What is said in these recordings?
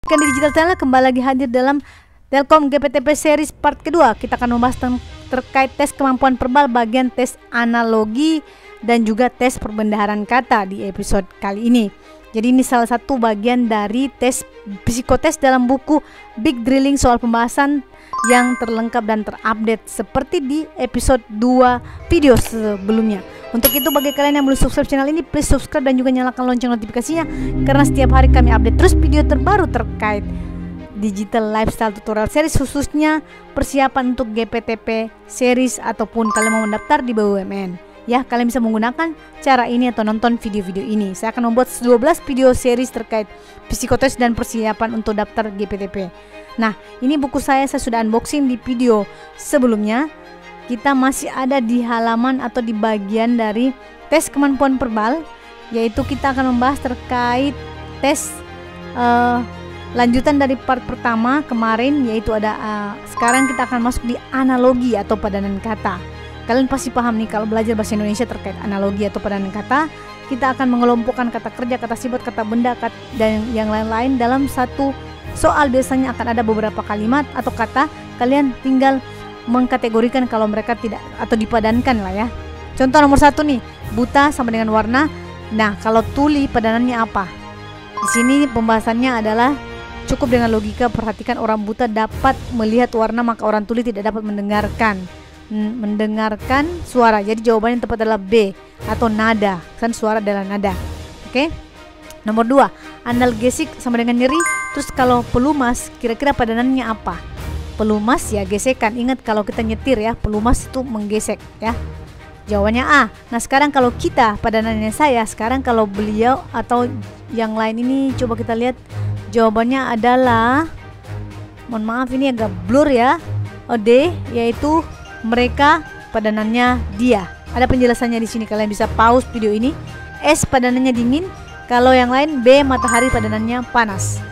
Di Digital Channel kembali lagi hadir dalam Telkom GPTP series part kedua. Kita akan membahas terkait tes kemampuan verbal bagian tes analogi dan juga tes perbendaharaan kata di episode kali ini. Jadi ini salah satu bagian dari tes psikotes dalam buku Big Drilling soal pembahasan yang terlengkap dan terupdate seperti di episode 2 video sebelumnya. Untuk itu bagi kalian yang belum subscribe channel ini, please subscribe dan juga nyalakan lonceng notifikasinya, karena setiap hari kami update terus video terbaru terkait digital lifestyle tutorial series, khususnya persiapan untuk GPTP series ataupun kalian mau mendaftar di BUMN. Ya, kalian bisa menggunakan cara ini atau nonton video-video ini. Saya akan membuat 12 video series terkait psikotes dan persiapan untuk daftar GPTP. Nah, ini buku saya sudah unboxing di video sebelumnya. Kita masih ada di halaman atau di bagian dari tes kemampuan verbal, yaitu kita akan membahas terkait tes lanjutan dari part pertama kemarin, yaitu ada sekarang kita akan masuk di analogi atau padanan kata. Kalian pasti paham nih kalau belajar bahasa Indonesia terkait analogi atau padanan kata. Kita akan mengelompokkan kata kerja, kata sifat, kata benda, dan yang lain-lain dalam satu soal. Biasanya akan ada beberapa kalimat atau kata, kalian tinggal mengkategorikan kalau mereka tidak atau dipadankan lah ya. Contoh nomor 1 nih, buta sama dengan warna. Nah, kalau tuli padanannya apa? Di sini pembahasannya adalah cukup dengan logika. Perhatikan, orang buta dapat melihat warna, maka orang tuli tidak dapat mendengarkan suara. Jadi jawabannya yang tepat adalah B atau nada. Kan suara adalah nada. Oke. Nomor 2, analgesik sama dengan nyeri. Terus kalau pelumas, kira-kira padanannya apa? Pelumas ya gesekan. Ingat kalau kita nyetir ya, pelumas itu menggesek ya. Jawabannya A. Nah, sekarang kalau kita, padanannya saya, sekarang kalau beliau atau yang lain ini coba kita lihat. Jawabannya adalah, mohon maaf ini agak blur ya. D, yaitu mereka, padanannya dia. Ada penjelasannya di sini, kalian bisa pause video ini. S, padanannya dingin. Kalau yang lain B, matahari, padanannya panas.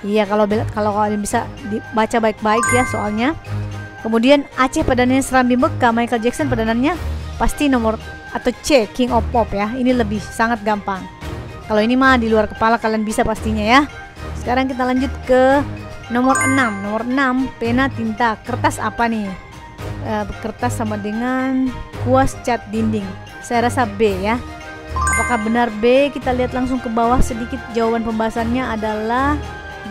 Iya, kalau kalian bisa dibaca baik-baik ya soalnya. Kemudian Aceh padanannya Serambi Mekah, Michael Jackson padanannya pasti nomor atau C, King of Pop ya. Ini lebih sangat gampang. Kalau ini mah di luar kepala kalian bisa pastinya ya. Sekarang kita lanjut ke nomor 6. Nomor 6, pena, tinta, kertas apa nih? Kertas sama dengan kuas cat dinding. Saya rasa B ya. Apakah benar B? Kita lihat langsung ke bawah sedikit. Jawaban pembahasannya adalah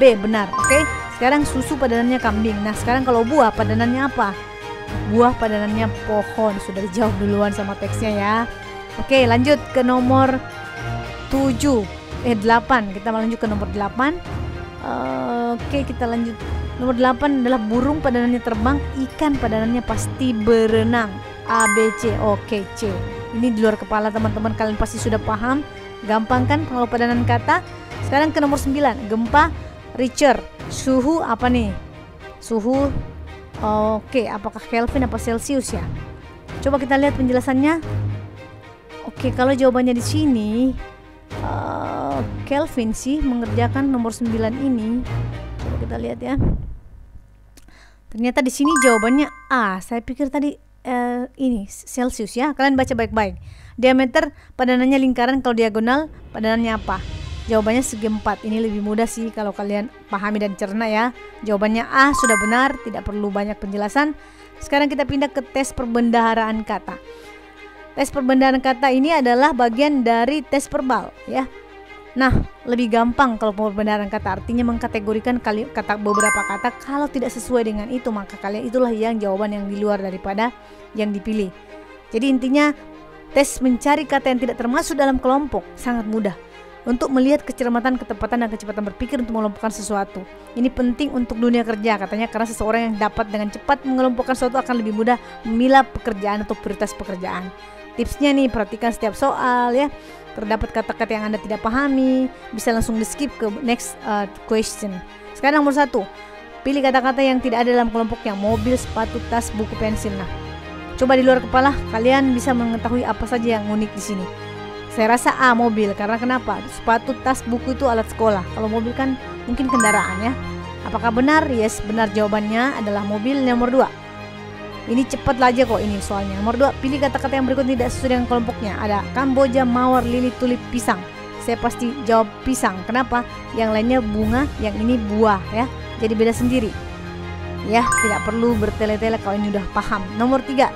B, benar. Oke. Sekarang susu padanannya kambing. Nah, sekarang kalau buah padanannya apa? Buah padanannya pohon. Sudah dijawab duluan sama teksnya ya. Oke, lanjut ke nomor 8. Kita lanjut ke nomor 8. Oke, kita lanjut. Nomor 8 adalah burung padanannya terbang, ikan padanannya pasti berenang. A, B, C. Oke, C. Ini di luar kepala teman-teman, kalian pasti sudah paham. Gampang kan kalau padanan kata? Sekarang ke nomor 9, gempa, Richter. Suhu apa nih? Suhu. Oke, apakah Kelvin apa Celsius ya? Coba kita lihat penjelasannya. Oke, kalau jawabannya di sini Kelvin sih mengerjakan nomor 9 ini. Coba kita lihat ya. Ternyata di sini jawabannya A. Saya pikir tadi ini Celsius ya. Kalian baca baik-baik. Diameter padanannya lingkaran, kalau diagonal padanannya apa? Jawabannya segi 4. Ini lebih mudah sih kalau kalian pahami dan cerna ya. Jawabannya A, sudah benar, tidak perlu banyak penjelasan. Sekarang kita pindah ke tes perbendaharaan kata. Tes perbendaharaan kata ini adalah bagian dari tes verbal ya. Nah, lebih gampang kalau perbendaharaan kata, artinya mengkategorikan beberapa kata. Kalau tidak sesuai dengan itu, maka kalian itulah yang jawaban yang di luar daripada yang dipilih. Jadi intinya tes mencari kata yang tidak termasuk dalam kelompok sangat mudah untuk melihat kecermatan, ketepatan, dan kecepatan berpikir untuk mengelompokkan sesuatu. Ini penting untuk dunia kerja katanya, karena seseorang yang dapat dengan cepat mengelompokkan sesuatu akan lebih mudah memilah pekerjaan atau prioritas pekerjaan. Tipsnya nih, perhatikan setiap soal ya. Terdapat kata-kata yang Anda tidak pahami, bisa langsung di skip ke next question. Sekarang nomor 1, pilih kata-kata yang tidak ada dalam kelompoknya. Mobil, sepatu, tas, buku, pensil. Nah, coba di luar kepala kalian bisa mengetahui apa saja yang unik di sini. Saya rasa A, mobil. Karena kenapa? Sepatu, tas, buku itu alat sekolah. Kalau mobil kan mungkin kendaraan ya. Apakah benar? Yes, benar, jawabannya adalah mobil. Nomor 2, ini cepat aja kok ini soalnya. Nomor 2, pilih kata-kata yang berikut tidak sesuai dengan kelompoknya. Ada Kamboja, mawar, lili, tulip, pisang. saya pasti jawab pisang. Kenapa? Yang lainnya bunga, yang ini buah ya. Jadi beda sendiri. Ya, tidak perlu bertele-tele kalau ini udah paham. Nomor 3.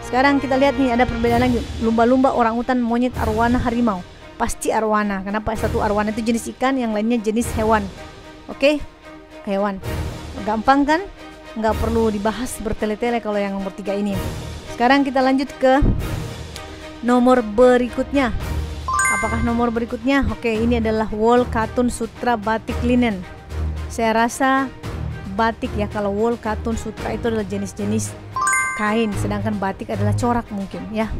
Sekarang kita lihat nih, ada perbedaan lagi. Lumba-lumba, orangutan, monyet, arwana, harimau. Pasti arwana. Kenapa? Satu arwana itu jenis ikan, yang lainnya jenis hewan. Oke? Hewan. Gampang kan? Nggak perlu dibahas bertele-tele kalau yang nomor 3 ini. Sekarang kita lanjut ke nomor berikutnya. Apakah nomor berikutnya? Oke, ini adalah wall, katun, sutra, batik, linen. Saya rasa batik ya. Kalau wall, katun, sutra itu adalah jenis-jenis kain, sedangkan batik adalah corak mungkin ya.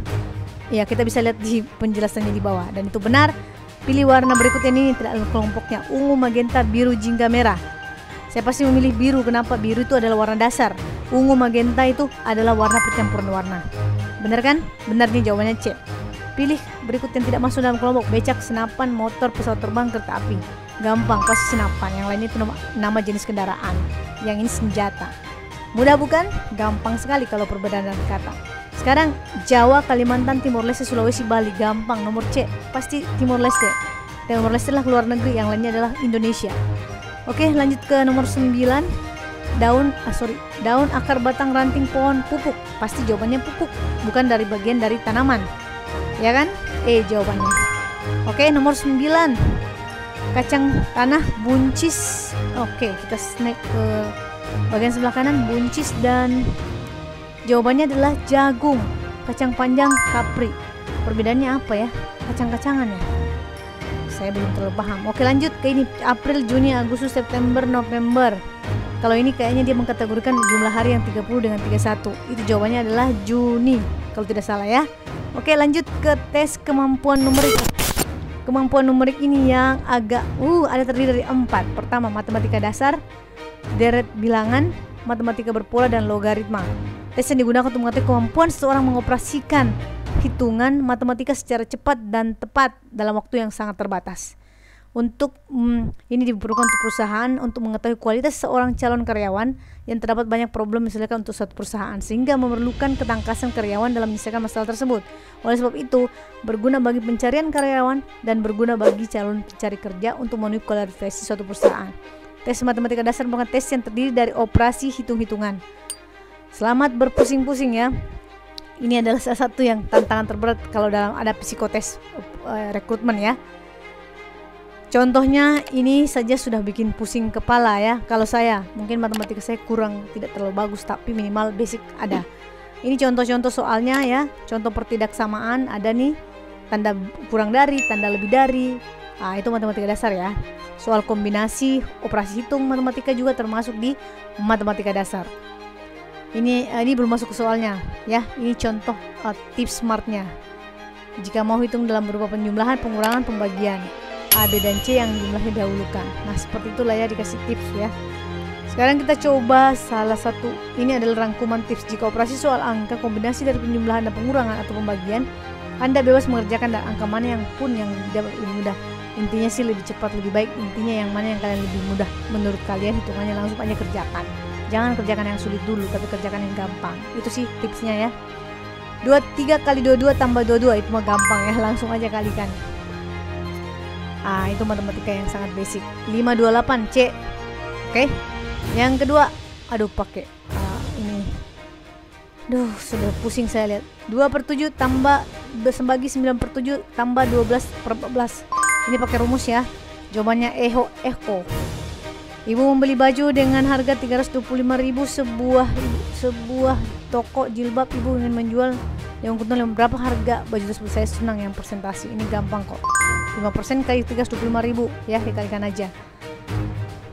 Ya, kita bisa lihat di penjelasannya di bawah, dan itu benar. Pilih warna berikutnya, ini tidak ada kelompoknya: ungu, magenta, biru, jingga, merah. Saya pasti memilih biru. Kenapa? Biru itu adalah warna dasar. Ungu, magenta itu adalah warna percampuran warna. Benar kan? Benar nih jawabannya C. Pilih berikut yang tidak masuk dalam kelompok: becak, senapan, motor, pesawat terbang, kereta api. Gampang, pasti senapan. Yang lainnya itu nama jenis kendaraan. Yang ini senjata. Mudah bukan? Gampang sekali kalau perbedaan dari kata. Sekarang Jawa, Kalimantan, Timor Leste, Sulawesi, Bali. Gampang, nomor C. Pasti Timor Leste. Timor Leste adalah luar negeri, yang lainnya adalah Indonesia. Oke, lanjut ke nomor 9. Daun, akar, batang, ranting, pohon, pupuk. Pasti jawabannya pupuk, bukan dari bagian dari tanaman. Ya kan? Jawabannya. Oke, nomor 9. Kacang tanah, buncis. Oke, kita snack ke bagian sebelah kanan, buncis, dan jawabannya adalah jagung. Kacang panjang, kapri. Perbedaannya apa ya? Kacang-kacangan ya? Saya belum terlalu paham. Oke, lanjut ke ini: April, Juni, Agustus, September, November. Kalau ini kayaknya dia mengkategorikan jumlah hari yang 30 dengan 31. Itu jawabannya adalah Juni kalau tidak salah ya. Oke, lanjut ke tes kemampuan numerik. Kemampuan numerik ini yang agak ada terdiri dari 4. Pertama, matematika dasar, deret bilangan, matematika berpola, dan logaritma. Tes yang digunakan untuk mengetahui kemampuan seseorang mengoperasikan hitungan matematika secara cepat dan tepat dalam waktu yang sangat terbatas. Untuk ini diperlukan untuk perusahaan untuk mengetahui kualitas seorang calon karyawan yang terdapat banyak problem misalkan untuk suatu perusahaan, sehingga memerlukan ketangkasan karyawan dalam menyelesaikan masalah tersebut. Oleh sebab itu, berguna bagi pencarian karyawan dan berguna bagi calon pencari kerja untuk memenuhi kualifikasi suatu perusahaan. Tes matematika dasar merupakan tes yang terdiri dari operasi hitung-hitungan. Selamat berpusing-pusing ya. Ini adalah salah satu yang tantangan terberat kalau dalam ada psikotes rekrutmen ya. Contohnya ini saja sudah bikin pusing kepala ya. Kalau saya, mungkin matematika saya tidak terlalu bagus, tapi minimal basic ada. Ini contoh-contoh soalnya ya. Contoh pertidaksamaan ada nih, tanda kurang dari, tanda lebih dari. Itu matematika dasar ya. Soal kombinasi, operasi hitung matematika juga termasuk di matematika dasar. Ini belum masuk ke soalnya ya. Ini contoh tips smartnya. Jika mau hitung dalam berupa penjumlahan, pengurangan, pembagian, A, B, dan C yang jumlahnya dahulukan. Nah, seperti itulah ya, dikasih tips ya. Sekarang kita coba salah satu. Ini adalah rangkuman tips. Jika operasi soal angka, kombinasi dari penjumlahan dan pengurangan atau pembagian, Anda bebas mengerjakan dan angka mana yang pun yang dapat lebih mudah. Intinya sih lebih cepat lebih baik. Intinya yang mana yang kalian lebih mudah menurut kalian, hitungannya langsung aja kerjakan. Jangan kerjakan yang sulit dulu, tapi kerjakan yang gampang. Itu sih tipsnya ya. 3 kali 22 tambah 22 itu mah gampang ya, langsung aja kalikan. Itu matematika yang sangat basic. 528 C. Oke. Yang kedua, pakai ini. Sudah pusing saya lihat. 2/7 tambah bagi 9/7 tambah 12/14. Ini pakai rumus ya. Jawabannya Eho. Ibu membeli baju dengan harga 325.000 sebuah toko jilbab. Ibu ingin menjual yang kebetulan berapa harga baju tersebut. Saya senang yang persentase. Ini gampang kok. 5% kali 325.000 ya, dikalikan aja.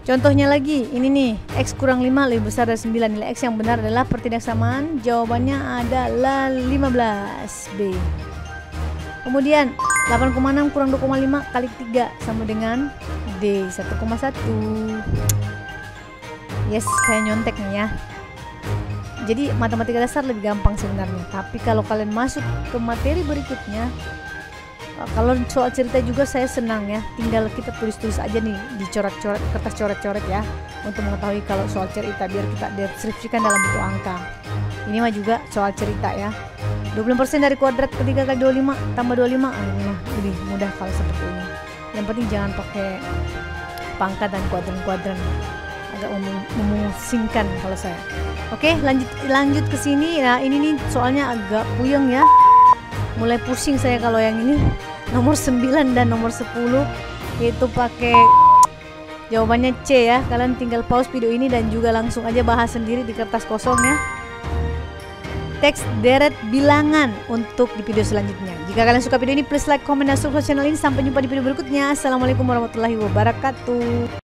Contohnya lagi, ini nih, X kurang 5 lebih besar dari 9. Nilai X yang benar adalah pertidaksamaan. Jawabannya adalah 15B. Kemudian 8,6 kurang 2,5 kali 3 sama dengan D 1,1. Yes, saya nyontek nih ya. Jadi matematika dasar lebih gampang sebenarnya. Tapi kalau kalian masuk ke materi berikutnya, kalau soal cerita juga saya senang ya. Tinggal kita tulis-tulis aja nih di coret-coret, kertas coret-coret ya, untuk mengetahui kalau soal cerita biar kita deskripsikan dalam bentuk angka. Ini mah juga soal cerita ya. 20% dari kuadrat ketiga kali 25 tambah 25. Ini mah lebih mudah kalau seperti ini. Yang penting jangan pakai pangkat dan kuadran-kuadran, agak memusingkan kalau saya. Oke, lanjut ke sini. Nah, ini nih soalnya agak puyeng ya. Mulai pusing saya kalau yang ini. Nomor 9 dan nomor 10 itu pakai jawabannya C ya. Kalian tinggal pause video ini dan juga langsung aja bahas sendiri di kertas kosong ya. Teks deret bilangan untuk di video selanjutnya. Jika kalian suka video ini, please like, comment, dan subscribe channel ini. Sampai jumpa di video berikutnya. Assalamualaikum warahmatullahi wabarakatuh.